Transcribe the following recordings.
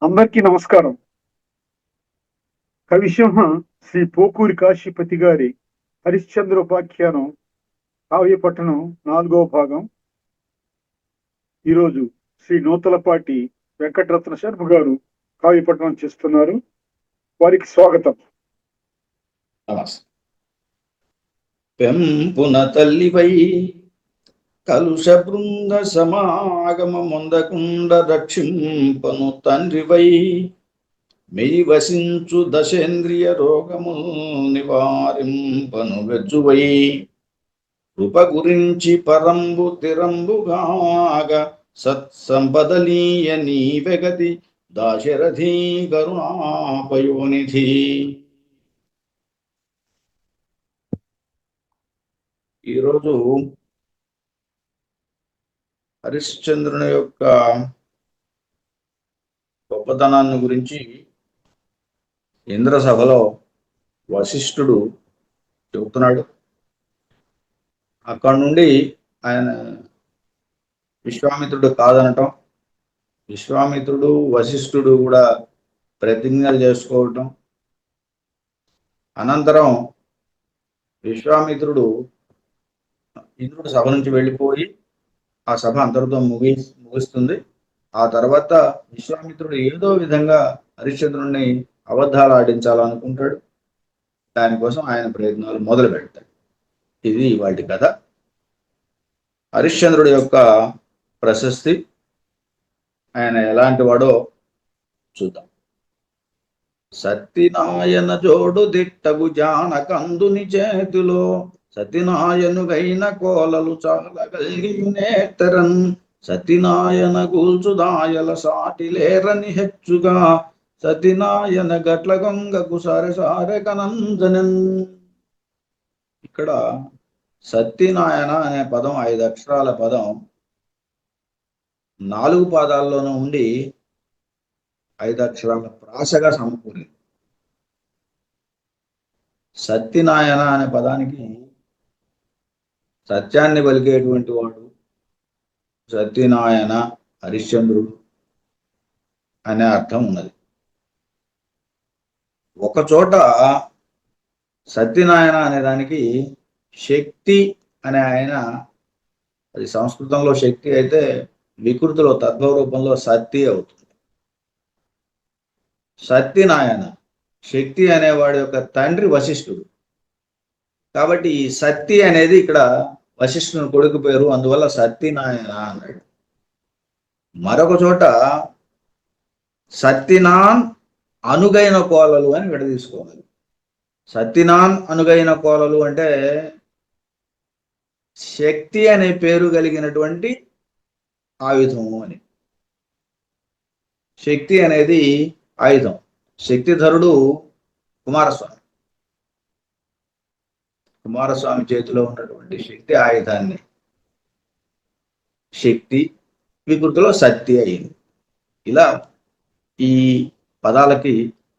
అందరికీ నమస్కారం. కవిసింహ శ్రీ పోకూరి కాశీపతి గారి హరిశ్చంద్రోపాఖ్యానం కావ్య పఠనం 4వ భాగం. ఈరోజు శ్రీ నూతలపాటి వెంకటరత్న శర్మ గారు కావ్య పఠనం చేస్తున్నారు. వారికి స్వాగతం. పెంపున తల్లివై కలుష బృంద సమాగమ ముందకుండ రక్షింపను తండ్రివై మెయి వసించు దశేంద్రియ రోగము నివారింపను వెజ్జువై కృప గురించి పరంబు తిరంబుగాగ సత్సంపదలీయ నీవెగతి దాశరథీ కరుణాపయోనిధి. ఈరోజు హరిశ్చంద్రుని యొక్క గొప్పతనాన్ని గురించి ఇంద్రసభలో వశిష్ఠుడు చెబుతున్నాడు. అక్కడి నుండి ఆయన విశ్వామిత్రుడు కాదనటం, విశ్వామిత్రుడు వశిష్ఠుడు కూడా ప్రతిజ్ఞలు చేసుకోవటం, అనంతరం విశ్వామిత్రుడు ఇంద్రుడు సభ నుంచి వెళ్ళిపోయి ఆ సభ అంతటితో ముగుస్తుంది. ఆ తర్వాత విశ్వామిత్రుడు ఏదో విధంగా హరిశ్చంద్రుడిని అబద్ధాలు ఆడించాలనుకుంటాడు. దానికోసం ఆయన ప్రయత్నాలు మొదలు పెడతాడు. ఇది వాటి కథ. హరిశ్చంద్రుడి యొక్క ప్రశస్తి, ఆయన ఎలాంటి వాడో చూద్దాం. సత్యనాయన జోడు దిట్టగు జానకందుని చేతిలో సతినాయనుగైన కోలలు చాలా కలిగినేతరన్ సతినాయన గూల్చుదాయల సాటిలేరని హెచ్చుగా సతినాయన గట్ల గొంగకు సారె కనందనన్. ఇక్కడ సత్యనాయన అనే పదం 5 అక్షరాల పదం 4 పాదాల్లోనూ ఉండి 5 అక్షరాల ప్రాసగా సమకూరింది. సత్యనాయన అనే పదానికి సత్యాన్ని పలికేటువంటి వాడు, సత్యనాయన, హరిశ్చంద్రుడు అనే అర్థం ఉన్నది. ఒకచోట సత్యనాయన అనే దానికి శక్తి అనే ఆయన, అది సంస్కృతంలో శక్తి అయితే వికృతిలో తద్భవ రూపంలో సత్తి అవుతుంది. సత్యనాయన శక్తి అనేవాడి యొక్క తండ్రి వశిష్ఠుడు. కాబట్టి ఈ సత్తి అనేది ఇక్కడ వశిష్ఠుని కొడుకు పేరు, అందువల్ల సత్యనాయన అన్నాడు. మరొక చోట సత్యనాన్ అనుగైన కోలలు అని విడదీసుకోవాలి. సత్యనాన్ అనుగైన కోలలు అంటే శక్తి అనే పేరు కలిగినటువంటి ఆయుధము అని. శక్తి అనేది ఆయుధం. శక్తిధరుడు కుమారస్వామి చేతిలో ఉన్నటువంటి శక్తి ఆయుధాన్ని శక్తి వికృతిలో సత్తి అయింది. ఇలా ఈ పదాలకి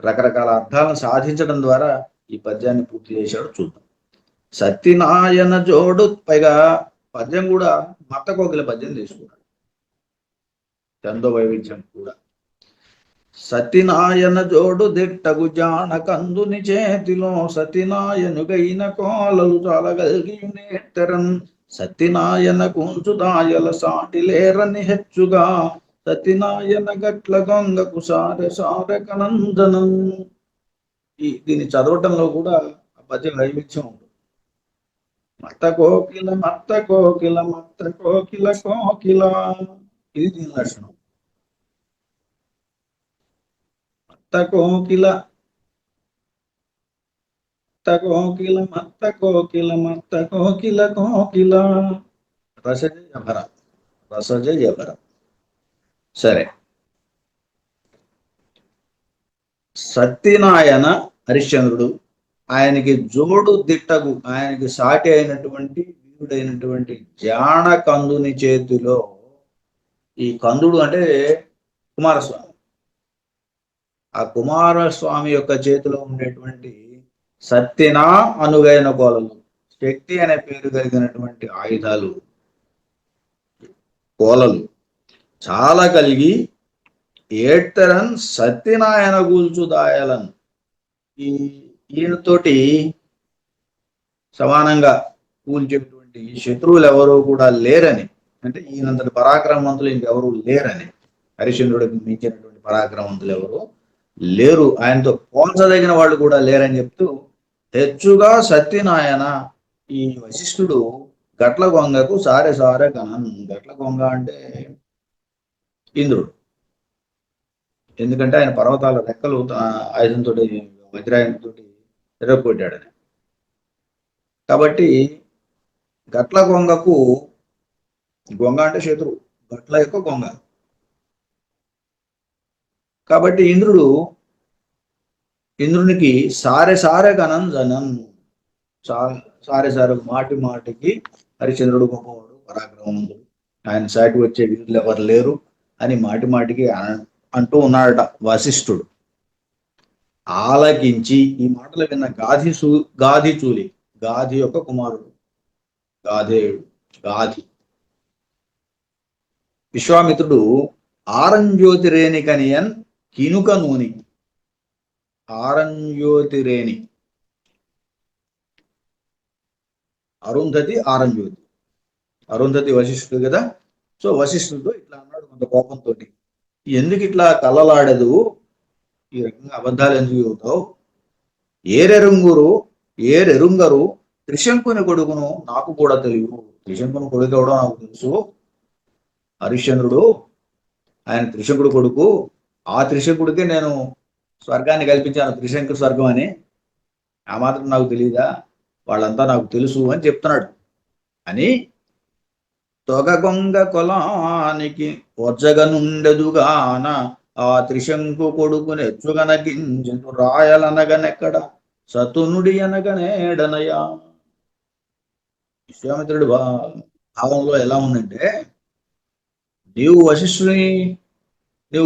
రకరకాల అర్థాలను సాధించడం ద్వారా ఈ పద్యాన్ని పూర్తి చేశాడు. చూద్దాం. సత్యనాయన జోడు, పైగా పద్యం కూడా మత్తకోకిల పద్యం తీసుకున్నాడు, చందో వైవిధ్యం కూడా. సత్యనాయన జోడు దిట్టగు జానకందుని చేతిలో సత్యనాయనుగైన కోలలు చాలా కలిగినేతరన్ సత్యనాయన కుంచుదాయల సాటిలేరని హెచ్చుగా సత్యనాయన గట్ల గొంగకు సారె కనందనం. దీన్ని చదవటంలో కూడా ఆ పద్యం వైవిధ్యం ఉంటుంది. మత్త కోకిల మత్త కోకిల మత్త కోకిల కోకిల, ఇది దీని లక్షణం. మత్త కోకిల కోకిల మత్త కోకిల మత్త కోకిల కోకిల, రసజయభర. సరే, సత్యనాయన హరిశ్చంద్రుడు, ఆయనకి జోడు దిట్టగు, ఆయనకి సాటి అయినటువంటి వీరుడైనటువంటి జానకందుని చేతిలో, ఈ కందుడు అంటే కుమారస్వామి, ఆ కుమారస్వామి యొక్క చేతిలో ఉండేటువంటి సత్యనా అనుగైన కోలలు, శక్తి అనే పేరు కలిగినటువంటి ఆయుధాలు, కోలలు చాలా కలిగి ఏడ్తరన్ సత్యనాయన గూల్చుదాయలన్. ఈ ఈయనతోటి సమానంగా కూల్చేటువంటి శత్రువులు ఎవరు కూడా లేరని, అంటే ఈయనంతటి పరాక్రమవంతులు ఇంకెవరు లేరని, హరిశ్చంద్రుడికి మించినటువంటి పరాక్రమవంతులు ఎవరు లేరు, ఆయనతో పోల్చదగిన వాళ్ళు కూడా లేరని చెప్తూ హెచ్చుగా సత్యనాయన ఈ వశిష్ఠుడు గట్ల గొంగకు సారె సారె కనన్. గట్ల గొంగ అంటే ఇంద్రుడు, ఎందుకంటే ఆయన పర్వతాల రెక్కలు ఆయుధంతో వజ్రాయుధంతో ఎరగొట్టాడని. కాబట్టి గట్ల గొంగకు, గొంగ అంటే శత్రువు, గట్ల యొక్క గొంగ. కాబట్టి ఇంద్రునికి సారె సారె గణం జనం, సారె సారె మాటి మాటికి హరిశ్చంద్రుడు గొప్పవాడు, పరాక్రమవంతుడు, ఆయన సాటి వచ్చే వీరులు ఎవరు లేరు అని మాటి మాటికి అంటూ ఉన్నాడట వశిష్ఠుడు. ఆలకించి ఈ మాటలు విన్న గాధి గాధి యొక్క కుమారుడు గాధి విశ్వామిత్రుడు ఆరంజ్యోతిరేణికనియన్ కినుక నూని. ఆరంజ్యోతిరేణి, అరుంధతి ఆరంజ్యోతి, అరుంధతి వశిష్ఠుడు కదా. సో వశిష్ఠుడితో ఇట్లా అన్నాడు కొంత కోపంతో, ఎందుకు ఇట్లా కళ్ళలాడదు, ఈ రకంగా అబద్ధాలు ఎందుకు చెబుతావు, ఏరెరుంగరు త్రిశంకుని కొడుకును నాకు కూడా తెలియదు. త్రిశంకుని కొడుకు ఎవడో నాకు తెలుసు, హరిశ్చంద్రుడు ఆయన త్రిశంకుడు కొడుకు, ఆ త్రిశంకుడికే నేను స్వర్గాన్ని కల్పించాను, త్రిశంకు స్వర్గం అని, ఆ మాత్రం నాకు తెలియదా, వాళ్ళంతా నాకు తెలుసు అని చెప్తున్నాడు అని. తొగగొంగ కొలానికి వజ్జగనుండెదుగాన ఆ త్రిశంకు కొడుకుని ఎచ్చుగనగించు రాయలనగనెక్కడ సతునుడి అనగనేడనయా. విశ్వామిత్రుడి భావంలో ఎలా ఉందంటే, నీవు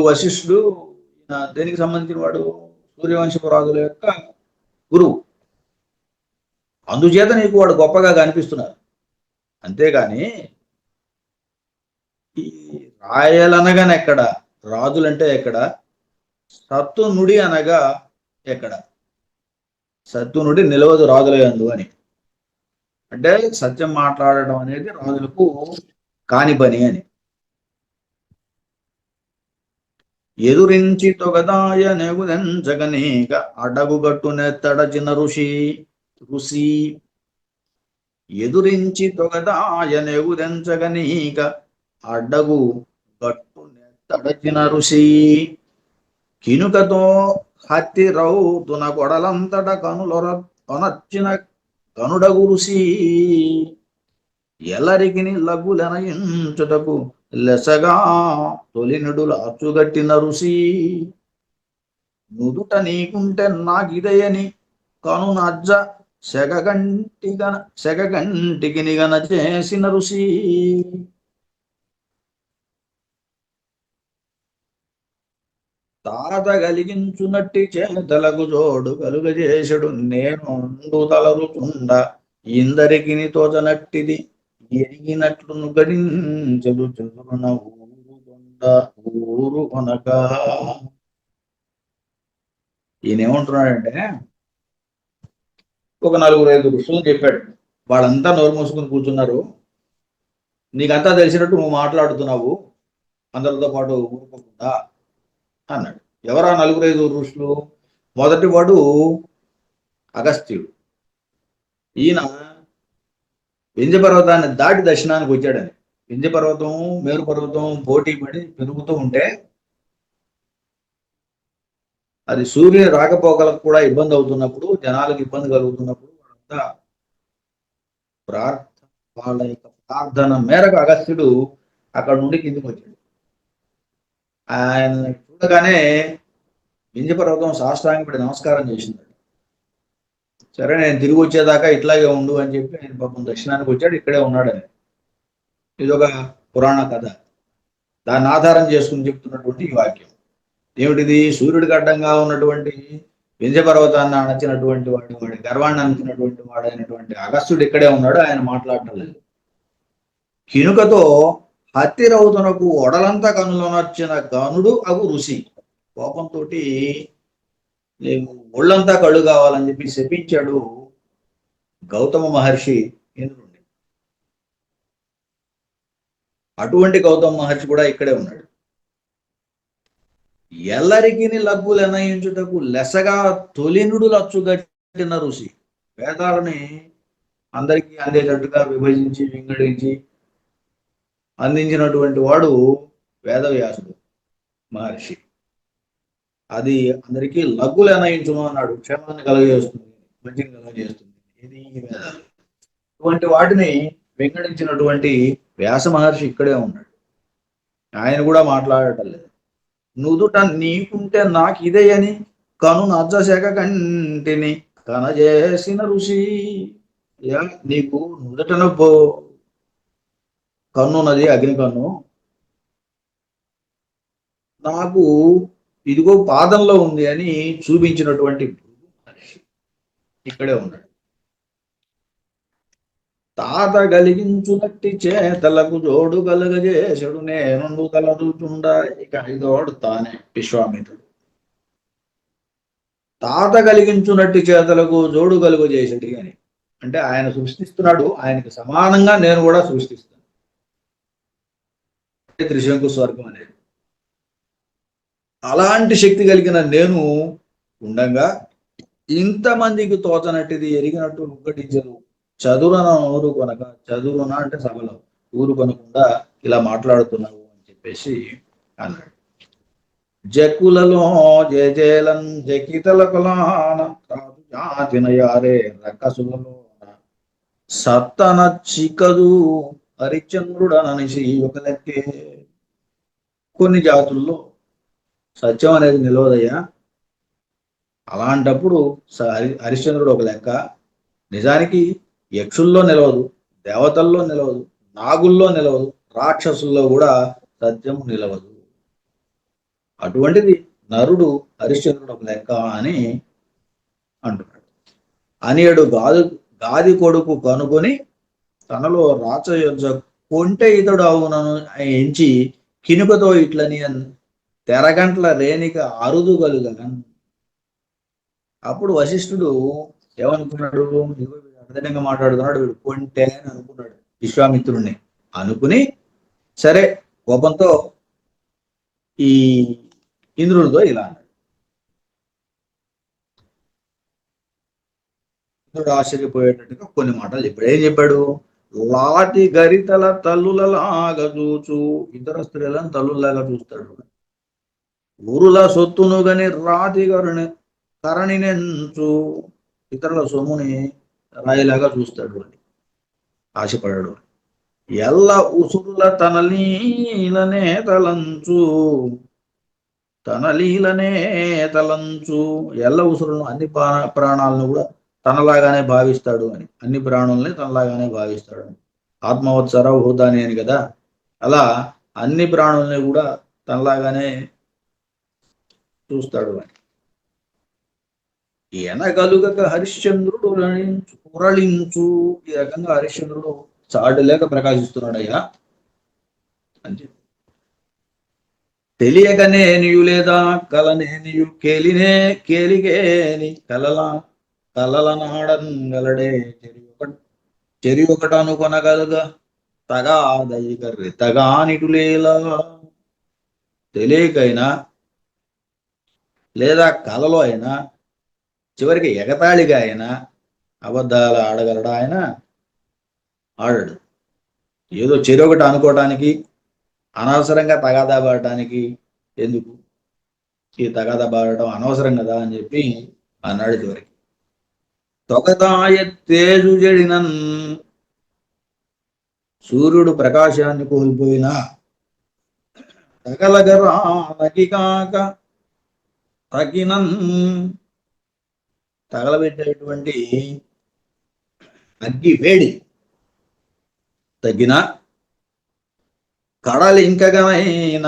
వశిష్ఠుడు దేనికి సంబంధించిన వాడు, సూర్యవంశపు రాజుల యొక్క గురువు, అందుచేత నీకు వాడు గొప్పగా కనిపిస్తున్నారు. అంతేగాని ఈ రాయలనగానెక్కడ, రాజులంటే ఎక్కడ, సత్తునుడి అనగా ఎక్కడ, సత్తునుడి నిలవదు రాజుల యందు అని, అంటే సత్యం మాట్లాడడం అనేది రాజులకు కాని పని అని. ఎదురించి తొగదాయ నెగుదెంచగనీక అడగుగట్టునెత్తడచిన ఋషి ఎదురించి తొగదాయ నెగుదెంచగనీక అడ్డగు గట్టునెత్తడచిన ఋషి కినుకతో హత్తి రౌతున కొడలంతట కనులొనర్చిన కనుడగు ఋషి ఎల్లరికి లఘులనయించుటకు లెసగా తొలినుడులు అచ్చుగట్టిన ఋషి నుదుట నీకుంటే నాకిదయని కనునజ్జ సెగగంటికి నిగన చేసిన ఋషి తాత కలిగించునట్టి చేతలకు జోడు కలుగజేసడు నేను తలరుచుండ ఇందరికి తోచనట్టిది ఎరిగినట్లు గడించదు చదురున ఊరు కొనక. ఈయన ఏమంటున్నాడంటే, ఒక 4-5 ఋషులు చెప్పాడు, వాళ్ళంతా నోరు మూసుకుని కూర్చున్నారు, నీకంతా తెలిసినట్టు నువ్వు మాట్లాడుతున్నావు అందరితో పాటు ఊరుకోకుండా అన్నాడు. ఎవరా 4-5 ఋషులు? మొదటి వాడు అగస్త్యుడు. ఈయన వింధ్య పర్వతాన్ని దాటి దర్శనానికి వచ్చాడని. వింధ్య పర్వతం మేరు పర్వతం పోటీ పడి పెరుగుతూ ఉంటే అది సూర్యుని రాకపోకలకు కూడా ఇబ్బంది అవుతున్నప్పుడు, జనాలకు ఇబ్బంది కలుగుతున్నప్పుడు వాళ్ళంతా వాళ్ళ యొక్క ప్రార్థన మేరకు అగస్త్యుడు అక్కడ నుండి కిందికి వచ్చాడు. ఆయన చూడగానే వింధ్య పర్వతం సాష్టాంగపడి నమస్కారం చేసింది. సరే నేను తిరిగి వచ్చేదాకా ఇట్లాగే ఉండు అని చెప్పి ఆయన పాపం దర్శనానికి వచ్చాడు, ఇక్కడే ఉన్నాడని. ఇదొక పురాణ కథ, దాన్ని ఆధారం చేసుకుని చెప్తున్నటువంటి ఈ వాక్యం ఏమిటిది? సూర్యుడికి అడ్డంగా ఉన్నటువంటి వింధ్య పర్వతాన్ని అణచినటువంటి వాడి గర్వాన్ని అణచినటువంటి వాడైనటువంటి అగస్త్యుడు ఇక్కడే ఉన్నాడు, ఆయన మాట్లాడటం లేదు. కినుకతో హత్తిరవుతునకు ఒడలంతా కనులనొచ్చిన గనుడు అగు ఋషి కోపంతో నీవు ఒళ్ళంతా కళ్ళు కావాలని చెప్పి శపించాడు గౌతమ మహర్షి ఇంద్రుడిని. అటువంటి గౌతమ మహర్షి కూడా ఇక్కడే ఉన్నాడు. ఎల్లరికి లగ్గులు ఎనయించుటకు లెసగా తొలినుడు లచ్చుగట్టిన ఋషి. వేదాలని అందరికీ అందేటట్టుగా విభజించి వింగడించి అందించినటువంటి వాడు వేదవ్యాసుడు మహర్షి. అది అందరికీ లగ్గులు ఎనయించును అన్నాడు. క్షేమాన్ని కలుగజేస్తుంది, మంచిని కలుగజేస్తుంది. ఇది వేదాలు. ఇటువంటి వాటిని వింగడించినటువంటి వ్యాస మహర్షి ఇక్కడే ఉన్నాడు. ఆయన కూడా మాట్లాడటం లేదు. నుదుట నీకుంటే నాకు ఇదే అని కను నచ్చశక కంటిని కనజేసిన ఋషి. నీకు నుదుటను కన్నున్నది, అగ్ని కన్ను. నాకు ఇదిగో పాదంలో ఉంది అని చూపించినటువంటి మహర్షి ఇక్కడే ఉన్నాడు. తాత గలిగించునట్టి చేతలకు జోడు కలగజేసడు నేను తలదుచుండ. ఇక ఐదోడు తానే విశ్వామిత్రుడు. తాత కలిగించునట్టి చేతలకు జోడు కలుగజేసడి అని అంటే ఆయన సృష్టిస్తున్నాడు, ఆయనకి సమానంగా నేను కూడా సృష్టిస్తాను. త్రిశంకు స్వర్గం అనేది. అలాంటి శక్తి కలిగిన నేను ఉండగా ఇంతమందికి తోచనట్టిది ఎరిగినట్టు ఉగ్గటించదు. చదువున ఊరు కొనక, చదువున అంటే సభలో ఊరు కొనకుండా ఇలా మాట్లాడుతున్నావు అని చెప్పేసి అన్నాడు. జక్కులలో జేజేలన్ జకితలకులాన జాతినయారే రక్కసులలో సత్తన చికదు హరిశ్చంద్రుడననిసి ఒక లెక్కే. కొన్ని జాతుల్లో సత్యం అనేది నిలవదయ్యా. అలాంటప్పుడు హరిశ్చంద్రుడు ఒక లెక్క. నిజానికి యక్షుల్లో నిలవదు, దేవతల్లో నిలవదు, నాగుల్లో నిలవదు, రాక్షసుల్లో కూడా సత్యం నిలవదు. అటువంటిది నరుడు హరిశ్చంద్రుడు ఒక లెక్క అని అంటున్నాడు. అనేడు గాది కొడుకు కనుగొని తనలో రాచ కొంటె ఇతడు అవునను ఎంచి కినుకతో ఇట్లని తెరగంట్ల రేణిక అరుదు కలుగన్. అప్పుడు వశిష్ఠుడు ఏమనుకున్నాడు? అర్థంగా మాట్లాడుతున్నాడు, వీడు కొంటే అని అనుకున్నాడు విశ్వామిత్రుడిని. అనుకుని సరే కోపంతో ఈ ఇంద్రుడితో ఇలా అన్నాడు. ఇంద్రుడు ఆశ్చర్యపోయేటట్టుగా కొన్ని మాటలు చెప్పాడు. ఏం చెప్పాడు? లాటి గరితల తల్లులలాగా చూచు. ఇతర స్త్రీలను తల్లులాగా చూస్తాడు. ఊరుల సొత్తును గని రాతి కరణినెంచు. ఇతరుల సొమ్ముని రాయిలాగా చూస్తాడు అని ఆశపడాడు. ఎల్ల ఉసురుల తనలీలనే తలంచు. ఎల్ల ఉసురులను అన్ని ప్రాణాలను కూడా తనలాగానే భావిస్తాడు అని. అన్ని ప్రాణుల్ని తనలాగానే భావిస్తాడు అని. ఆత్మవత్సర హోదాని అని కదా. అలా అన్ని ప్రాణుల్ని కూడా తనలాగానే చూస్తాడు అని. ఎనగలుగక హరిశ్చంద్రుడు ఉరళించు. ఈ రకంగా హరిశ్చంద్రుడు చాటు లేక ప్రకాశిస్తున్నాడయ్యా అని చెప్పి. తెలియకనే నీయు లేదా కలనే నీయు కేలిగేని కలలనాడంగలడే చెరి ఒకటి అనుకొనగలుగా తగాదయ్యకర్రి తగానిటులేలా. తెలియకైనా లేదా కలలో అయినా చివరికి ఎగతాళిగా అయినా అబద్ధాలు ఆడగలడా? ఆయన ఆడాడు. ఏదో చెరొకటి అనుకోవటానికి, అనవసరంగా తగాదా పడటానికి ఎందుకు? ఈ తగాదా పడటం అనవసరం కదా అని చెప్పి అన్నాడు చివరికి. తొగతాయ తేజు జడినన్. సూర్యుడు ప్రకాశాన్ని కోల్పోయినా తగలగరాకి కాక తగినన్. తగలబెట్టేటువంటి అగ్గి వేడి తగ్గిన, కడలు ఇంకగమైన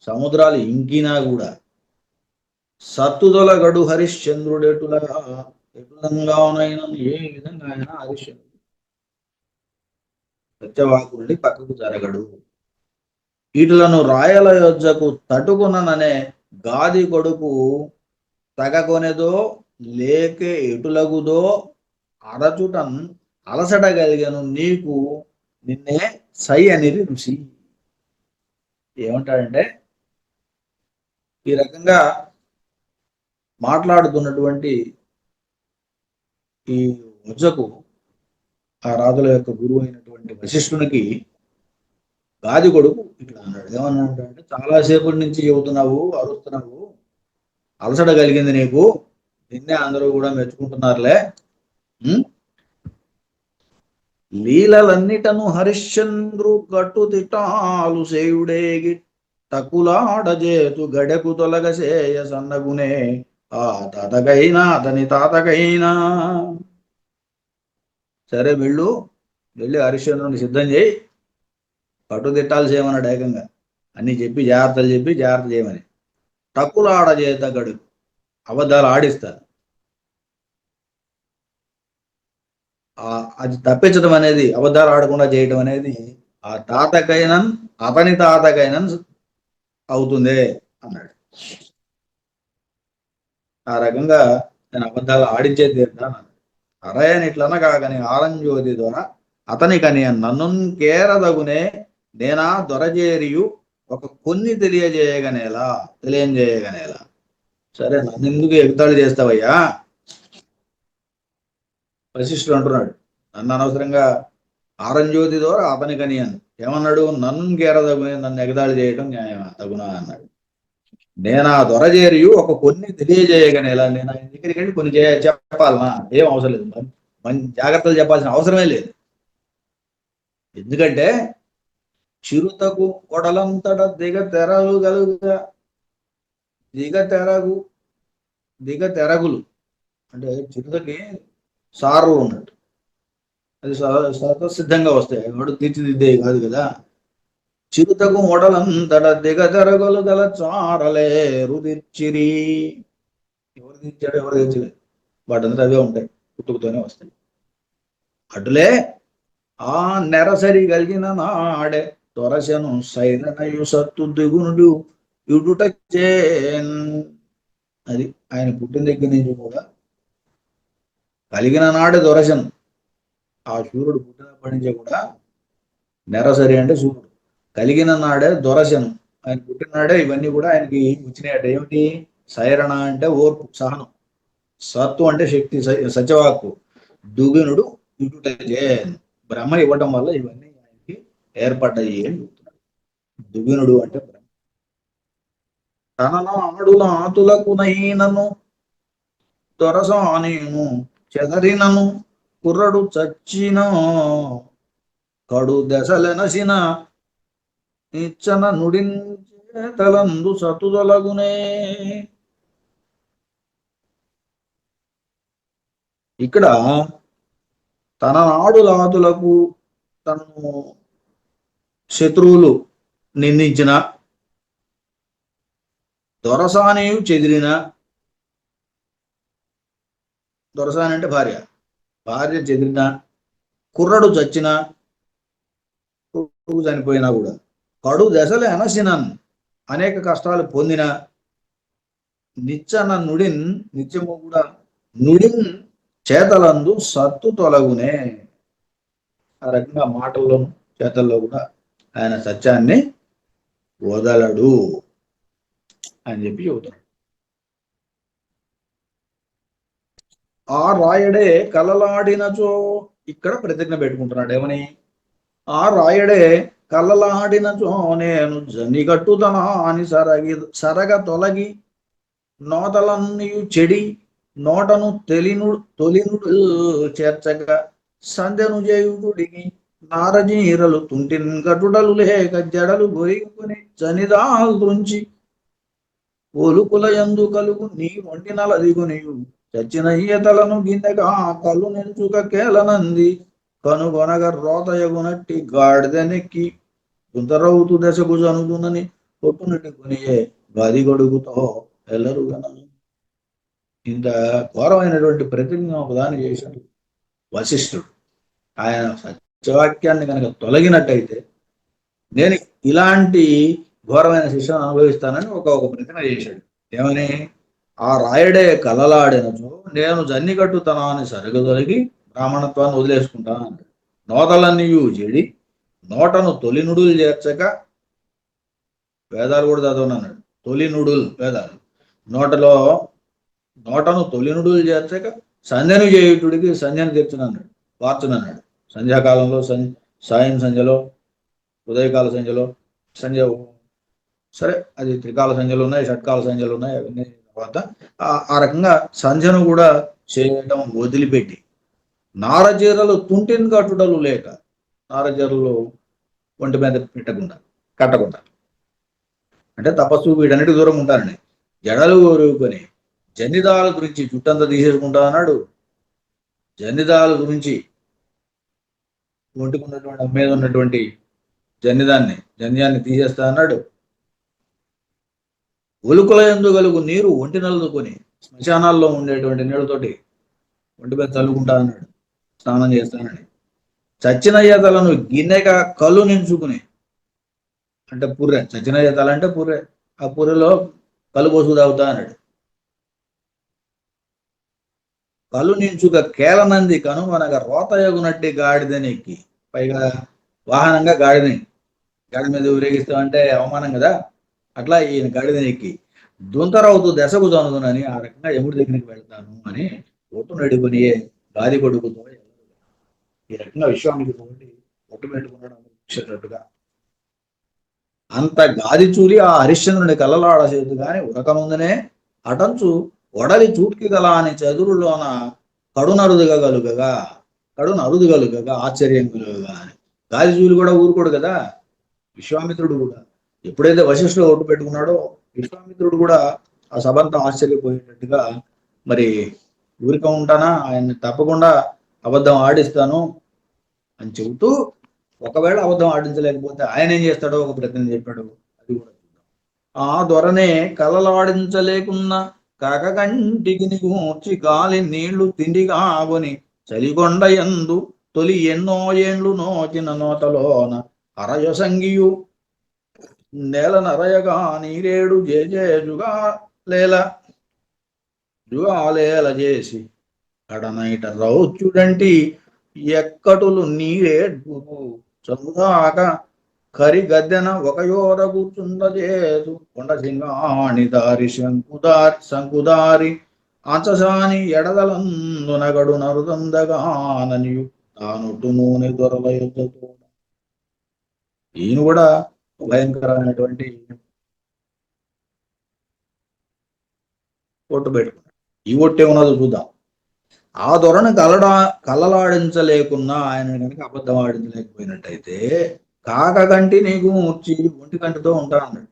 సముద్రాలు ఇంకినా కూడా సత్తుదొలగడు హరిశ్చంద్రుడు ఎటులంగానైనా ఏ విధంగా అయినా. హరిశ్చంద్రుడు సత్యవాకుల్ని పక్కకు జరగడు. హరిశ్చంద్రుడు. హరిశ్చంద్రుడు. హరిశ్చంద్రుడు. హరిశ్చంద్రుడు. హరిశ్చంద్రుడు. హరిశ్చంద్రుడు. హరిశ్చంద్రుడు. హరిశ్చంద్రుడు. హరిశ్చంద్రుడు. హరిశ్చంద్రుడు. హరిశ్చంద్రుడు. ఇటులను రాయల యొజ్జకు తటుకునననే గాది కొడుకు తగకొనెదో లేకే ఎటులగుదో అరచుటన్ అలసట కలిగను నీకు నిన్నే సై అనేది ఋషి. ఏమంటాడంటే ఈ రకంగా మాట్లాడుతున్నటువంటి ఈ వజ్జకు ఆ రాజుల యొక్క గురువు అయినటువంటి వశిష్ఠునికి గాది కొడుకు ఇట్లా అన్నాడు. ఏమన్నాడంటే చాలాసేపటి నుంచి చెబుతున్నావు, అరుస్తున్నావు, అలసట కలిగింది నీకు, నిన్నే అందరూ కూడా మెచ్చుకుంటున్నారులే. లీలలన్నిటను హరిశ్చంద్రు గట్టు తిట్టాలు సేయుడేగి తక్కులాడజేతు గడెకు తొలగసేయ సన్నగునే ఆ తాతకైనా అతని తాతకైనా. సరే వెళ్ళి హరిశ్చంద్రుని సిద్ధం చేయి, కట్టుదిట్టాలు చేయమన్నాడు ఏకంగా. అన్ని చెప్పి జాగ్రత్త చేయమని. టక్కులాడజేత గడుకు, అబద్ధాలు ఆడిస్తారు. అది తప్పించడం అనేది, అబద్ధాలు ఆడకుండా చేయడం అనేది ఆ తాతకైనన్ అతని తాతకైనన్ అవుతుంది అన్నాడు. ఆ రకంగా నేను అబద్ధాలు ఆడించేది తీరుతాను. అరయని ఇట్లన కాకని ఆరంజ్యోతి ద్వారా అతనికని నన్ను కేరదగునే నేనా దొరజేరియు ఒక కొన్ని తెలియజేయగనేలా. సరే నన్ను ఎందుకు ఎగతాళి చేస్తావయ్యా? వశిష్ఠుడు అంటున్నాడు, నన్ను అనవసరంగా ఆరంజ్యోతి ద్వారా అతనికని అని ఏమన్నాడు? నన్ను కేరదగునే, నన్ను ఎగతాళి చేయడం న్యాయమా, తగునా అన్నాడు. నేనా దొరజేరియు ఒక కొన్ని తెలియజేయగనేలా. నేను ఆయన దగ్గరికి వెళ్ళి కొన్ని చెప్పాలనా? ఏం అవసరం లేదు, మంచి జాగ్రత్తలు చెప్పాల్సిన అవసరమే లేదు. ఎందుకంటే చిరుతకు కొడలంతట దిగతెరగులు అంటే చిరుతకి సారు ఉన్నట్టు, అది సిద్ధంగా వస్తాయి, వాడు తీర్చిదిద్దే కాదు కదా. చిరుతకు మొడలంతట దిగతెరగులు గల చారలే రుదిర్చిరి. ఎవరు తీర్చాడు, ఎవరు తీర్చలేదు, వాటంతా అవే ఉంటాయి, పుట్టుకతోనే వస్తాయి. అటులే ఆ నెరసరి కలిగిన నాడే తొరసెను సైరనయు సత్తు దిగునుడు ఇడుటచేన్. అది ఆయన పుట్టిన దగ్గర నుంచి కూడా కలిగిన నాడే దొరసెను. ఆ సూర్యుడు పుట్టినప్పటి నుంచే కూడా నెరసరి అంటే సూర్యుడు, కలిగిన నాడే దొరసెను, ఆయన పుట్టినాడే ఇవన్నీ కూడా ఆయనకి వచ్చినాయట. ఏమిటి? సైరణ అంటే ఓర్పు, సహనం. సత్తు అంటే శక్తి, సత్యవాక్కు. దుగునుడు ఇడుటచేన్, బ్రహ్మ ఇవ్వటం వల్ల ఇవన్నీ ఆయనకి ఏర్పడ్డాయి అని చెప్తున్నాడు. దుగునుడు అంటే బ్రహ్మ. తనను ఆడుల ఆతులకునైనను దొరసానేను చెదరినను కుర్రడు చచ్చిన కడు దశలెనసిన ఇచ్చన నుడించేతలందు సతుదొలగునే. ఇక్కడ తన నాడులాతులకు తనను శత్రువులు నిందించిన, దొరసానేయు చెదిరిన, దొరసాని అంటే భార్య చెదిరిన, కుర్రడు చచ్చిన, కొడుకు చనిపోయినా కూడా, కడు దశలు ఎనసినన్ అనేక కష్టాలు పొందిన, నిచ్చన నుడిన్ నిత్యము కూడా నుడిన్ చేతలందు సత్తు తొలగునే. ఆ రకంగా మాటల్లోను చేతల్లో కూడా ఆయన సత్యాన్ని వదలడు అని చెప్పి చెబుతాడు. ఆ రాయడే కలలాడినచో, ఇక్కడ ప్రతిజ్ఞ పెట్టుకుంటున్నాడు. ఏమని? ఆ రాయడే కలలాడినచో నేను జనిగట్టుదనా అని సరగ తొలగి నోతలన్నయు చెడి నోటను తొలినుడు చేర్చగా సంధ్యను చేయుడికి నారజీరలు తుంటిన్ గటుడలు లేక జడలు గొరిగుని చనిదాలు తుంచి ఒలుకుల యందు కలుగు నీ ఒంటి నలదిగునియు చచ్చిన ఈతలను గిన్నెగా కళ్ళు నిల్చుక కేలనంది కనుగొనగ రోతయగునట్టి గాడిదనెక్కి గుంతరవుతు దశకు జనుదునని కొట్టునటి కొనియే గది గొడుగుతో ఎల్లరుగన. ఇంత ఘోరమైనటువంటి ప్రతిజ్ఞ ఒకదాని చేశాడు వశిష్ఠుడు. ఆయన సత్యవాక్యాన్ని కనుక తొలగినట్టయితే నేను ఇలాంటి ఘోరమైన శిక్షను అనుభవిస్తానని ఒక ప్రతిజ్ఞ చేశాడు. ఏమని? ఆ రాయుడే కలలాడినచో నేను జన్నికట్టుతనాన్ని సరిగదొలిగి బ్రాహ్మణత్వాన్ని వదిలేసుకుంటాను అన్నాడు. నోతలన్నీయు చెడి నోటను తొలి నుడులు చేర్చక, వేదాలు కూడా చదవనన్నాడు. తొలి నుడులు వేదాలు నోటను తొలి నుడులు చేర్చక సంధ్యను చేయుటుడికి సంధ్యను తీర్చునన్నాడు, వార్చునన్నాడు. సంధ్యాకాలంలో సాయం సంధ్యలో, ఉదయకాల సంధ్యలో, సంధ్య సరే అది త్రికాల సంధ్యలు ఉన్నాయి, షట్కాల సంధ్యలు ఉన్నాయి. అవన్నీ తర్వాత ఆ రకంగా సంధ్యను కూడా చేయడం వదిలిపెట్టి, నారజీరలు తుంటిని కట్టుటలు లేక, నారజీరలు ఒంటి మీద కట్టకుండా, అంటే తపస్సు వీటన్నిటి దూరం ఉంటానండి. జడలు ఊరుకొని జన్నిదాల గురించి జుట్టంతా తీసేసుకుంటా అన్నాడు. జన్నిదాల గురించి ఒంటికి ఉన్నటువంటి మీద ఉన్నటువంటి జన్యాన్ని తీసేస్తా అన్నాడు. ఒలుకుల ఎందుగలుగు నీరు ఒంటి నలుదుకొని శ్మశానాల్లో ఉండేటువంటి నీళ్ళతోటి ఒంటి మీద చల్లుకుంటా అన్నాడు, స్నానం చేస్తానని. చచ్చిన ఈతలను గిన్నెగా కళ్ళు నించుకుని, అంటే పుర్రె, చచ్చిన ఈతలు అంటే పుర్రె, ఆ పుర్రెలో కళ్ళు పోసుకు తాగుతా అన్నాడు. కళ్ళు నించుక కేలనంది కనుమనగా రోతయగునట్టి గాడిదనెక్కి, పైగా వాహనంగా గాడి మీద ఊరేగిస్తామంటే అవమానం కదా, అట్లా ఈయన గాడిదనెక్కి దుంతరవుతూ దశకు జనుదునని ఆ రకంగా యముడి దగ్గరికి వెళ్తాను అని ఒట్టు నడుపుని గాది కొడుకుతో ఈ రకంగా విశ్వానికి తోటి ఒట్టు పెట్టుకున్నాడు. అంత గాది చూలి ఆ హరిశ్చంద్రుని కళ్ళలాడసేదు గాని ఉరకముందనే అటంచు ఒడలి చూట్కి గల అని చదురులోన కడునరుదుగలుగగా ఆశ్చర్యం కలుగగా అని. గాది చూలి కూడా ఊరుకోడు కదా విశ్వామిత్రుడు కూడా. ఎప్పుడైతే వశిష్ఠుడు ఒట్టు పెట్టుకున్నాడో విశ్వామిత్రుడు కూడా ఆ సభంతా ఆశ్చర్యపోయేటట్టుగా, మరి ఊరిక ఉంటానా, ఆయన్ని తప్పకుండా అబద్ధం ఆడిస్తాను అని చెబుతూ, ఒకవేళ అబద్ధం ఆడించలేకపోతే ఆయన ఏం చేస్తాడో ఒక ప్రతినిధి చెప్పాడు, అది కూడా చూద్దాం. ఆ దొరనే కలలాడించలేకున్నా కాకంటికి గూర్చి గాలి నీళ్లు తిండిగా ఆగుని చలిగొండ ఎందు తొలి ఎన్నో ఏండ్లు నోచిన నోతలోన అరయసంగియు నేల నరయగా నీరేడు జుగాలేల చేసి కడనైట రౌచుడంటి ఎక్కటులు నీరేడు చదుదాక కరి గద్దెన ఒక యోర కూర్చుండజేసు కొండ సింగాణి దారి శంకుదారి అంచసాని ఎడదలందునగడు నరుదందగాననియు తానుట్టు నూనె దొరల యుద్ధతో. ఈయన కూడా భయంకరమైనటువంటి ఒట్టు పెట్టుకున్నాడు. ఈ ఒట్టే ఉన్నదో చూద్దాం. ఆ దొరను కళ్ళలాడించలేకున్నా, ఆయన కనుక అబద్ధం ఆడించలేకపోయినట్టయితే కాకంటి నీకు ముచ్చి ఒంటి కంటితో ఉంటా అన్నాడు.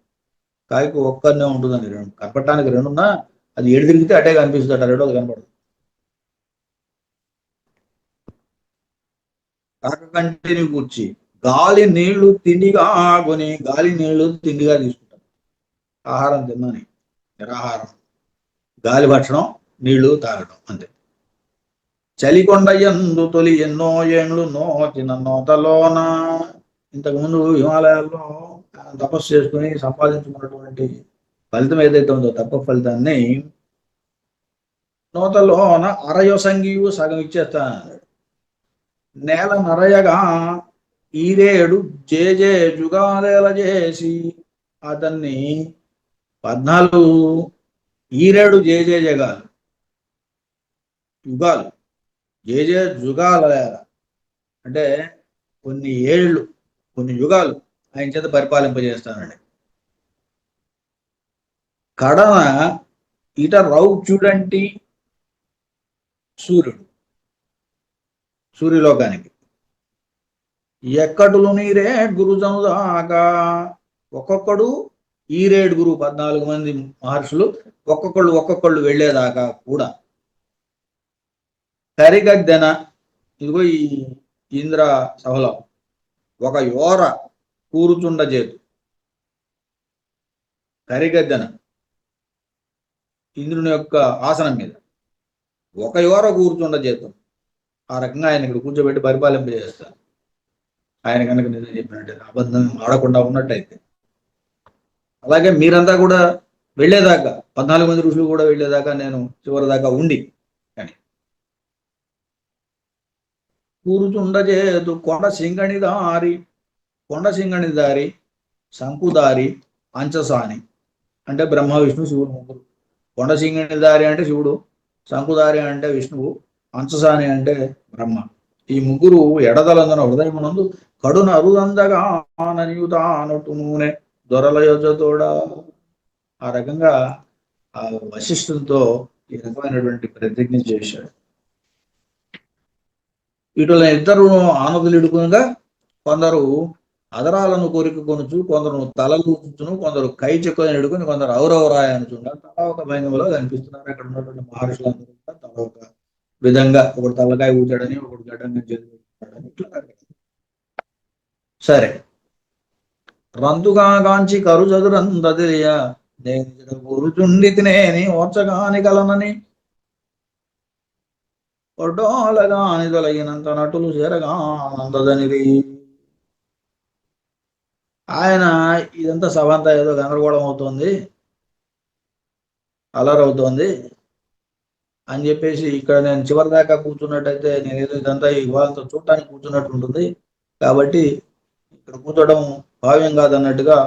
కాకి ఒక్కరినే ఉంటుందని, కనపడటానికి రెండున్నా అది ఏడు తిరిగితే అటే కనిపిస్తుంది, రెండోది కనపడదు. కాకంటి నీకు వచ్చి గాలి నీళ్లు తిండిగా కొని, గాలి నీళ్లు తిండిగా తీసుకుంటాం. ఆహారం తిన్నాని నిరాహారం, గాలి భక్షణం, నీళ్లు తాగడం అంతే. చలికొండ ఎందు తొలి ఎన్నో ఏండ్లు నోచిన నోతలోన, ఇంతకుముందు హిమాలయాల్లో తపస్సు చేసుకుని సంపాదించుకున్నటువంటి ఫలితం ఏదైతే ఉందో తప్ప ఫలితాన్ని నోతలోన అరయసంగియు సగం ఇచ్చేస్తాను. నేల నరయగా ఈరేడు జుగాలేల చేసి, అతన్ని 14 ఈరేడు జగాలు యుగాలు జుగాల అంటే కొన్ని ఏళ్ళు, కొన్ని యుగాలు ఆయన చేత పరిపాలింపజేస్తానండి. కడన ఇట రౌచుడంటి సూర్యలోకానికి ఎక్కడులు నీరే గురుజను దాకా, ఒక్కొక్కడు ఈరేడుగురు 14 మంది మహర్షులు ఒక్కొక్కళ్ళు వెళ్ళేదాకా కూడా కరిగద్దెన, ఇదిగో ఈ ఇంద్ర సభలో ఒక యోర కూరుచుండ చేతు, కరిగద్దెన ఇంద్రుని యొక్క ఆసనం మీద ఒక యోర కూర్చుండ చేతు, ఆ రకంగా ఆయన ఇక్కడ కూర్చోబెట్టి పరిపాలింపజేస్తారు. ఆయన కనుక నిజం చెప్పినట్టు అబద్ధం ఆడకుండా ఉన్నట్టయితే. అలాగే మీరంతా కూడా వెళ్ళేదాకా 14 మంది ఋషులు కూడా వెళ్ళేదాకా నేను చివరి దాకా ఉండి అని కూరుచుండజేదు కొండ సింగణి దారి శంకుదారి అంచసాని. అంటే బ్రహ్మ విష్ణు శివుడు ముగ్గురు. కొండ సింగణి దారి అంటే శివుడు, శంకుదారి అంటే విష్ణువు, అంచసాని అంటే బ్రహ్మ. ఈ ముగ్గురు ఎడదలందన హృదయమునందు కడున అరుదందగా ననియుతానొట్టు నూనె దొరల యొజ్జతోడ. ఆ రకంగా ఆ వశిష్ఠులతో ఈ రకమైనటువంటి ప్రతిజ్ఞ చేశాడు. వీటిలో ఇద్దరు ఆనదులు ఇడుకునగా కొందరు అదరాలను కోరిక కొనుచు, కొందరు తలలు ఊచుచును, కొందరు కై చెక్కుని ఎడుకుని, కొందరు ఔరవరాయ అనుచుండ తల ఒక భంగిమలో కనిపిస్తున్నారు. అక్కడ ఉన్నటువంటి మహర్షులందరూ కూడా తల ఒక విధంగా, ఒకడు తలకాయ ఊచాడని, ఒకడు గడ్డంగా చేతి పెట్టుకున్నాడని ఇట్లా. సరే, రంతుగా గాంచి కరు చదురందదియ నేను గురుచుండి తినేని ఓర్చగాని కలనని ఒడ్డోలగాని తొలగినంత నటులు చేరగా ఆనందదనిది. ఆయన ఇదంతా సభ అంతా ఏదో గందరగోళం అవుతోంది, అలరవుతోంది అని చెప్పేసి ఇక్కడ నేను చివరి దాకా కూర్చున్నట్టయితే నేను ఏదో ఇదంతా ఇవాళతో చూడటానికి కూర్చున్నట్టు ఉంటుంది, కాబట్టి ఇక్కడ కూర్చోవడం భావ్యం కాదన్నట్టుగా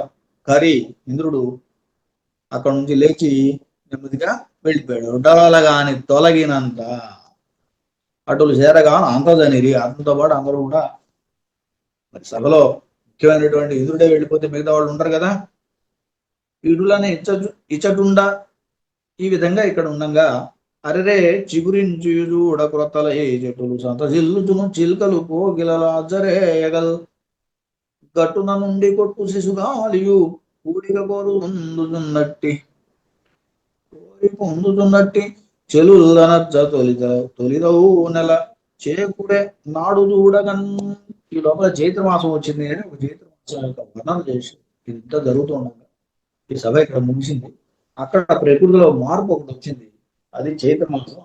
కరి ఇంద్రుడు అక్కడ నుంచి లేచి నెమ్మదిగా వెళ్ళిపోయాడు. ఒడ్డోలగాని తొలగినంత అటులు చేరగా అంతదనిరి. అతనితో పాటు అందరూ కూడా మరి సభలో ముఖ్యమైనటువంటి ఇంద్రుడే వెళ్ళిపోతే మిగతా వాళ్ళు ఉంటారు కదా, వీడులని ఇచ్చటుండా ఈ విధంగా ఇక్కడ ఉండగా అరెరే చిగురించుడ క్రొత్తల ఏ చెట్టులు సంతజిల్లుచును చిల్కలు పోగిలజరేయగల్ గట్టున నుండి కొట్టు శిశుగాలియు కూడిక కోరి పొందుతున్నట్టి చెలులనజ్జ తొలిదవు నెల చేకుడే నాడు చూడగన్. ఈ లోపల చైత్రమాసం వచ్చింది అని ఒక చైత్రమాసం యొక్క వర్ణన చేసి ఇంత జరుగుతుండగా ఈ సభ ఇక్కడ ముగిసింది. అక్కడ ప్రకృతిలో మార్పు ఒకటి వచ్చింది, అది చైత్రమాసం.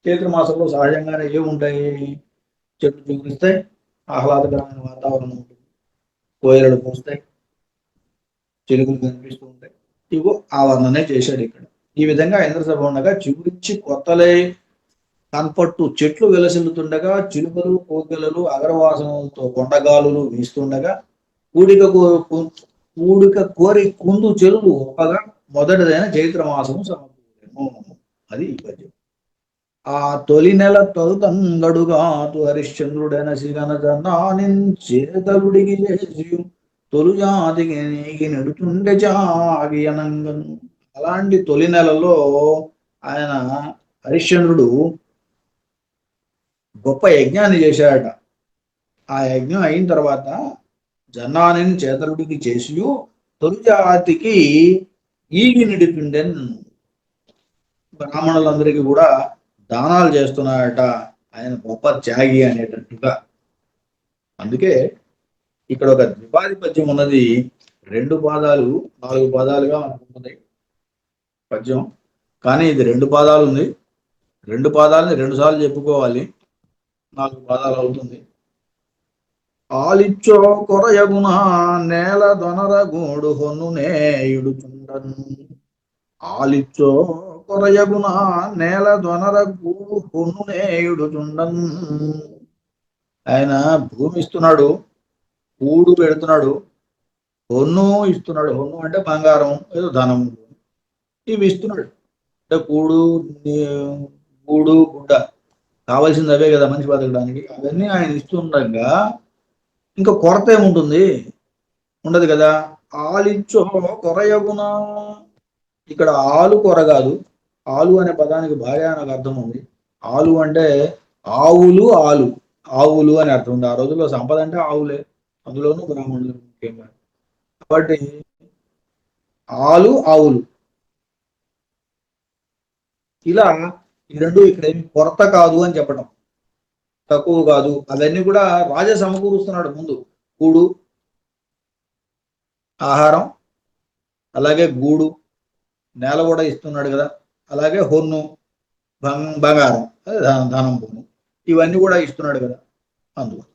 చైత్రమాసంలో సహజంగానే ఏముంటాయి, చెట్లు చిగురిస్తాయి, ఆహ్లాదకరమైన వాతావరణం ఉంటుంది, కోయలు పూస్తాయి, చిలుకలు కనిపిస్తూ ఉంటాయి. ఇగో ఆ వర్ణనే చేశాడు ఇక్కడ. ఈ విధంగా ఇంద్రసభ ఉండగా చిగురించి కొత్తలే కనపట్టు చెట్లు వెలసిల్లుతుండగా, చిలుకలు కోకిలలు అగరవాసనలతో కొండగాలులు వీస్తుండగా, కూడిక కోరి కుందు చెరువులు ఒప్పగా మొదటిదైన చైత్రమాసము సమకూరెను. అది ఈ పద్యం. ఆ తొలి నెల తొలుతంగడుగాతు హరిశ్చంద్రుడైన చేతలుడికి చేసి తొలు జాతికి నీకి నెడుతుండే జాగి అనంగను. అలాంటి తొలి నెలలో ఆయన హరిశ్చంద్రుడు గొప్ప యజ్ఞాన్ని చేశాడట. ఆ యజ్ఞం అయిన తర్వాత జన్నాని చేతలుడికి చేసి తొలి జాతికి ఈగి నిడిపిండెన్. బ్రాహ్మణులందరికీ కూడా దానాలు చేస్తున్నాడట ఆయన, గొప్ప త్యాగి అనేటట్టుగా. అందుకే ఇక్కడ ఒక ద్విపాది పద్యం ఉన్నది. 2 పాదాలు 4 పాదాలుగా అనుకుంటుంది పద్యం, కానీ ఇది 2 పాదాలు ఉంది. 2 పాదాలని 2 సార్లు చెప్పుకోవాలి, 4 పాదాలు అవుతుంది. ఆలిచ్చో కొరయగున నేల దొనర గూడు హొన్ను నేయుడుచుండన్. ఆలిచ్చో కొరయగున నేల దొనర గూడు హొన్ను నేయుడుచుండన్. ఆయన భూమి ఇస్తున్నాడు, కూడు పెడుతున్నాడు, హొన్ను ఇస్తున్నాడు. హొన్ను అంటే బంగారం, ఏదో ధనం, ఇవి ఇస్తున్నాడు. అంటే కూడు, గూడు, గుడ్డ కావాల్సింది అవే కదా మనిషి బతకడానికి. అవన్నీ ఆయన ఇస్తుండగా ఇంకా కొరత ఏముంటుంది, ఉండదు కదా. ఆలిచ్చో కొరయగునా. ఇక్కడ ఆలు కొర కాదు, ఆలు అనే పదానికి భార్యానికి అర్థం ఉంది. ఆలు అంటే ఆవులు, ఆవులు అని అర్థం ఉంది. ఆ రోజుల్లో సంపద అంటే ఆవులే, అందులోనూ బ్రాహ్మణులు ముఖ్యంగా. కాబట్టి ఆవులు ఇలా ఈ 2 ఇక్కడ ఏమి కొరత కాదు అని చెప్పడం, తక్కువ కాదు. అవన్నీ కూడా రాజా సమకూరుస్తున్నాడు. ముందు కూడు, ఆహారం, అలాగే గూడు, నేల కూడా ఇస్తున్నాడు కదా, అలాగే హొన్ను బంగారం, ధనం, భూమి, ఇవన్నీ కూడా ఇస్తున్నాడు కదా. అందువల్ల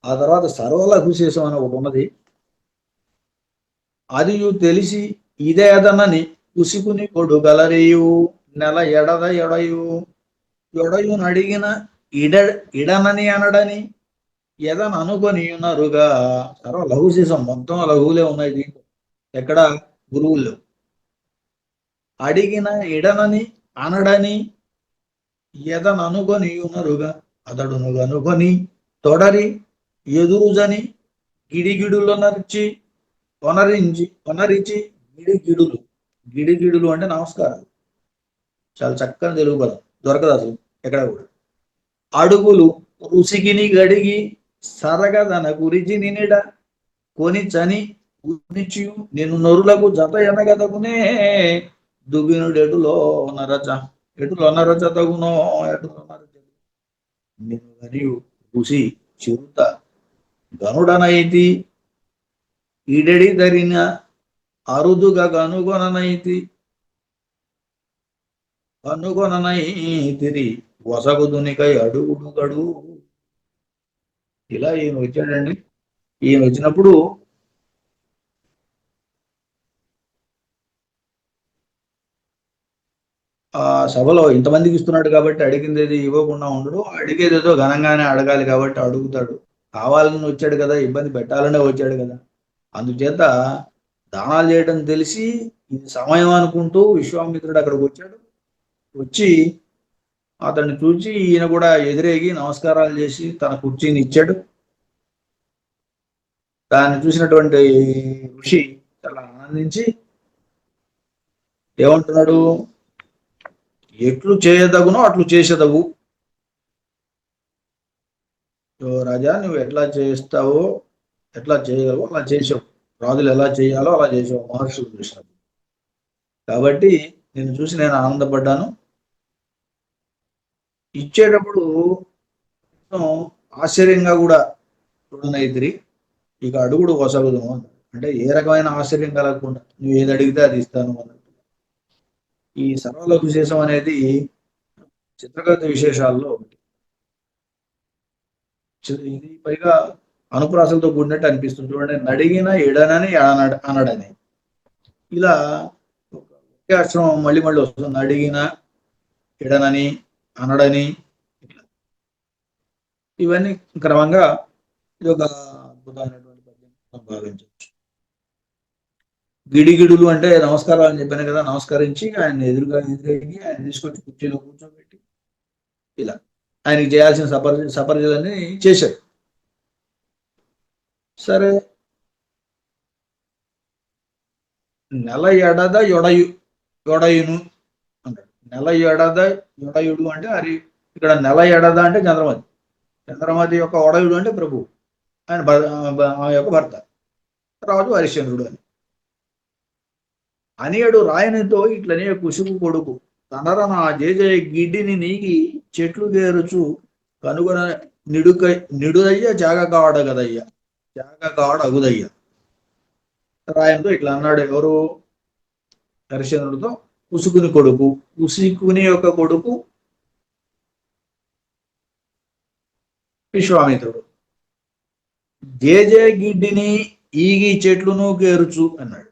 ఆ తర్వాత సర్వలఘుశేషం అని ఒకటి ఉన్నది. అది తెలిసి ఇదేదనని కుసికుని కొడుగలరియు నెల ఎడద ఎడయు ఎడయును అడిగిన ఇడ ఇడనని అనడని ఎదను అనుకొనియునరుగా. సర్వ లఘుశేషం మొత్తం లఘువులే ఉన్నాయి దీంట్లో, ఎక్కడ గురువుల్లో. అడిగిన ఇడనని అనడని ఎదను అనుకొనియునరుగా అతడును అనుకొని తొడరి ఎదురుజని గిడిగిడులొనర్చి ఒనరించి గిడిగిడులు. గిడిగిడులు అంటే నమస్కారాలు. చాలా చక్కని తెలుగు పదం, దొరకదు అసలు ఎక్కడ కూడా. అడుగులు రుసికిని గడిగి సరగదన గురించి నినిడ కొని చని గురించి నేను నొరులకు జత ఎనగదగునే దుగినుడు ఎటులో నరచ ఎటులో నరచ తగునో ఎటులో నరచ నేను గనియు రుసి చిరుత గనుడనైతి ఈడెడి ధరిన అరుదుగా కనుగొననైతిరి వసగుదునికై అడుగుడు గడు. ఇలా ఈయన వచ్చాడండి. ఈయన వచ్చినప్పుడు ఆ సభలో ఇంతమందికి ఇస్తున్నాడు కాబట్టి అడిగింది ఏది ఇవ్వకుండా ఉండడు. అడిగేది ఏదో ఘనంగానే అడగాలి కాబట్టి అడుగుతాడు. కావాలని వచ్చాడు కదా, ఇబ్బంది పెట్టాలనే వచ్చాడు కదా, అందుచేత దానాలు చేయడం తెలిసి ఇది సమయం అనుకుంటూ విశ్వామిత్రుడు అక్కడికి వచ్చాడు. వచ్చి అతన్ని చూసి ఈయన కూడా ఎదురేగి నమస్కారాలు చేసి తన కుర్చీని ఇచ్చాడు. దాన్ని చూసినటువంటి ఋషి చాలా ఆనందించి ఏమంటున్నాడు, ఎట్లు చేయదగునో అట్లు చేసేదవు. రాజా, నువ్వు ఎట్లా చేస్తావో ఎట్లా చేయగలవో అలా చేసావు. రాజులు ఎలా చేయాలో అలా చేసావు మహర్షులు చూసినప్పుడు. కాబట్టి నిన్ను చూసి నేను ఆనందపడ్డాను. ఇచ్చేటప్పుడు ఆశ్చర్యంగా కూడా చూడనైతిరి, ఇక అడుగుడు కొసగదును అంటే ఏ రకమైన ఆశ్చర్యం కలగకుండా నువ్వు ఏది అడిగితే అది ఇస్తాను అన్నట్టు. ఈ సర్వలోక విశేషం అనేది చిత్రగత విశేషాల్లో ఒకటి. ఇది పైగా అనుప్రాసలతో కూడినట్టు అనిపిస్తుంది. చూడండి, నడిగిన ఎడనని అనడని, ఇలా ఒకే అక్షరం మళ్ళీ మళ్ళీ వస్తుంది. నడిగిన ఎడనని అనడని, ఇవన్నీ క్రమంగా ఇది ఒక అద్భుతమైనటువంటి పద్యం భావించవచ్చు. గిడిగిడులు అంటే నమస్కారాలు అని చెప్పాను కదా, నమస్కరించి ఆయన ఎదురేగి ఆయన తీసుకొచ్చి కుర్చీలో కూర్చోబెట్టి ఇలా ఆయనకి చేయాల్సిన సపర్యలన్నీ చేశాడు. సరే, నెల ఎడద ఎడయును అంటాడు. నెల ఎడద ఎడయుడు అంటే అది ఇక్కడ నెల ఎడద అంటే చంద్రమతి. చంద్రమతి యొక్క ఒడయుడు అంటే ప్రభు, ఆయన యొక్క భర్త రాజు హరిశ్చంద్రుడు అని. అనేడు రాయనితో ఇట్లనే కుసుకు కొడుకు తనరన జేజయ గిడ్డిని నీగి చెట్లు గేరుచు కనుగొన నిడుదయ్య జాగగాడగదయ్య జాగగాడగుదయ్య. రాయంతో ఇట్లా అన్నాడు. ఎవరు? హరిశ్చంద్రుడితో కుసుకుని కొడుకు, కుసుకుని యొక్క కొడుకు విశ్వామిత్రుడు. జేజే గిడ్డిని ఈగి చెట్లును కేరుచు అన్నాడు.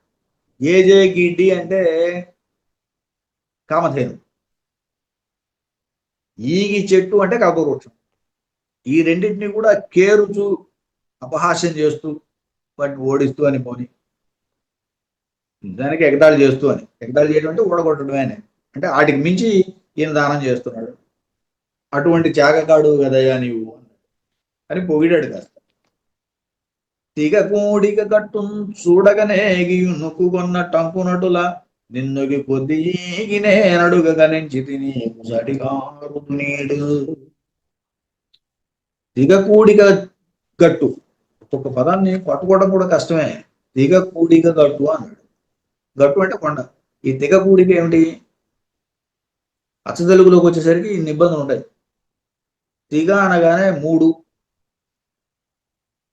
జేజే గిడ్డి అంటే కామధేను, ఈగి చెట్టు అంటే కల్పవృక్షం. ఈ రెండింటిని కూడా కేరుచు, అపహాస్యం చేస్తూ వాటిని ఓడిస్తూ అని పోని, దానికి ఎగతాళి చేస్తూ అని. ఎగతాళి చేయడం అంటే ఓడగొట్టడమే అని. అంటే వాటికి మించి ఈయన దానం చేస్తున్నాడు, అటువంటి త్యాగకాడు కదయ్యా నీవు అని పొగిడాడు కాస్త. తిగ కూడిక కట్టు చూడగనేగియు నొక్కుకొన్న టంకునటుల నిన్నుగి కొద్దిగినే నడుగగా నుంచి తిని సడిగారు నీడు. తిగ కూడిక గట్టు, ఒక్కొక్క పదాన్ని పట్టుకోవడం కూడా కష్టమే. తిగ కూడిక గట్టు అన్నాడు. గట్టు అంటే కొండ. ఈ తిగ కూడిక ఏమిటి? అచ్చ తెలుగులోకి వచ్చేసరికి ఇన్ని ఇబ్బందులు ఉంటాయి. తిగ అనగానే మూడు,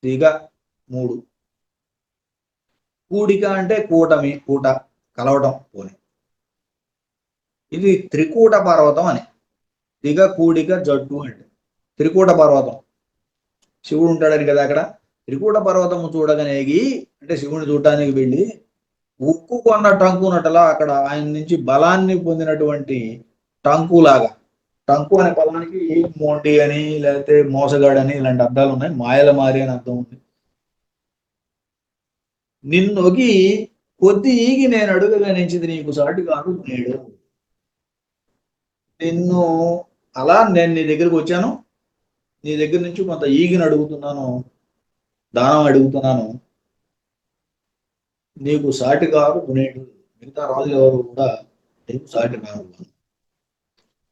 తిగ మూడు. కూడిక అంటే కూటమి, కూట కలవటం పోని. ఇది త్రికూట పర్వతం అని. తిగ కూడిక జట్టు అంటే త్రికూట పర్వతం. శివుడు ఉంటాడని కదా అక్కడ. త్రికూట పర్వతము చూడగనేగి అంటే శివుని చూడటానికి వెళ్ళి ఉక్కు కొన్న టంకునటలా అక్కడ ఆయన నుంచి బలాన్ని పొందినటువంటి టంకులాగా. టంకు అనే పదానికి మోండి అని లేకపోతే మోసగాడని ఇలాంటి అర్థాలు ఉన్నాయి. మాయల మారి అని అర్థం ఉంది. నిన్నొగి కొద్ది ఈగి నేను అడుగగా నించింది నీకు సాటి కాదు నేడు. నిన్ను అలా నేను నీ దగ్గరికి వచ్చాను, నీ దగ్గర నుంచి కొంత ఈగిని అడుగుతున్నాను, దానం అడుగుతున్నాను. నీకు సాటి కాదు నేడు. మిగతా రాజులు ఎవరు కూడా నీకు సాటి కాదు.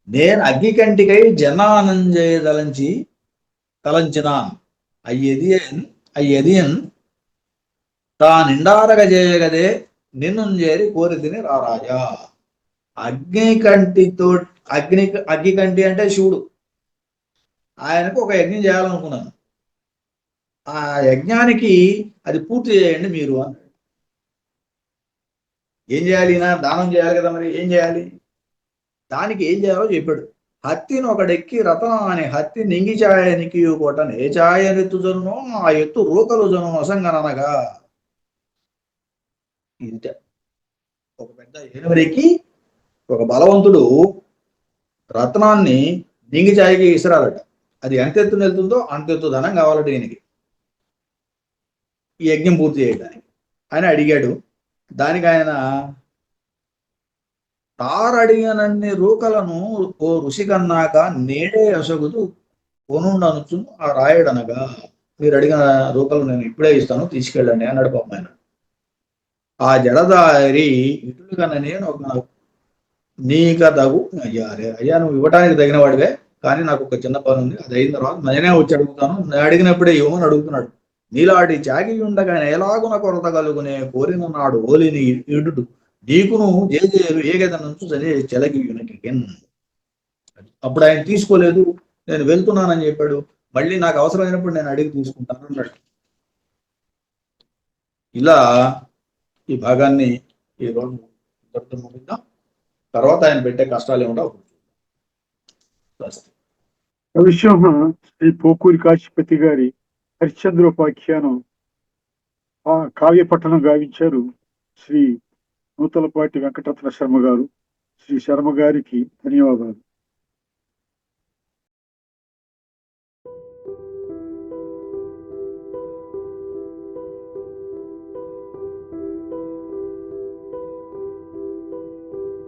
నేను అగ్గి కంటికై జనానంజయదలంచి తలంచినాన్ అయ్యదియన్ తానిండారగ చేయగదే నిన్ను చేరి కోరి తిని రారాజా. అగ్ని కంటి అంటే శివుడు. ఆయనకు ఒక యజ్ఞం చేయాలనుకున్నాను. ఆ యజ్ఞానికి అది పూర్తి చేయండి మీరు అన్నాడు. ఏం చేయాలి? దానం చేయాలి కదా, మరి ఏం చేయాలి? దానికి ఏం చేయాలో చెప్పాడు. హత్తిని ఒకడెక్కి రతనం అనే హత్తి నింగి ఛాయనికి కొట్టను ఏ ఛాయనెత్తు జనునో ఆ ఎత్తు రూకలు జను అసంగననగా. ఇంత ఒక పెద్ద ఏనుగురెక్కి ఒక బలవంతుడు రత్నాన్ని నింగి ఛాయకి ఇసిరాలట. అది ఎంత ఎత్తున వెళ్తుందో అంత ఎత్తు ధనం కావాలట ఈయనకి ఈ యజ్ఞం పూర్తి చేయడానికి. ఆయన అడిగాడు. దానికి ఆయన తారడిగనన్ని రూకలను ఓ ఋషి కన్నాక నేడే అసగుదు కొనుండనుచు ఆ రాయుడనగా. మీరు అడిగిన రూకలు నేను ఇప్పుడే ఇస్తాను, తీసుకెళ్ళండి అన్నాడు పాపం ఆయన. ఆ జడదారి ఇటులు కన్నా నేను ఒక నీక తగు అయ్యా నువ్వు ఇవ్వటానికి తగిన వాడివే, కానీ నాకు ఒక చిన్న పని ఉంది, అది అయిన తర్వాత నేనే వచ్చి అడుగుతాను, నేను అడిగినప్పుడే ఇవ్వమని అడుగుతున్నాడు. నీలాంటి త్యాగి ఉండగా ఎలాగున కొరత కలుగునే కోరిన నాడు ఓలిని ఇడు నీకును జేజేలు ఏగదనంచు సరే చెలగి అప్పుడు ఆయన తీసుకోలేదు, నేను వెళ్తున్నానని చెప్పాడు. మళ్ళీ నాకు అవసరమైనప్పుడు నేను అడిగి తీసుకుంటాను అన్నాడు. ఇలా ఈ భాగాన్ని ఈ రోజు ముగిద్దాం. తర్వాత ఆయన పెట్టే కష్టాలు ఏమిటో విషయం శ్రీ పోకూరి కాశీపతి గారి హరిశ్చంద్రోపాఖ్యానం కావ్య పట్టణం గావించారు శ్రీ నూతలపాటి వెంకటరత్న శర్మ గారు. శ్రీ శర్మ గారికి ధన్యవాదాలు.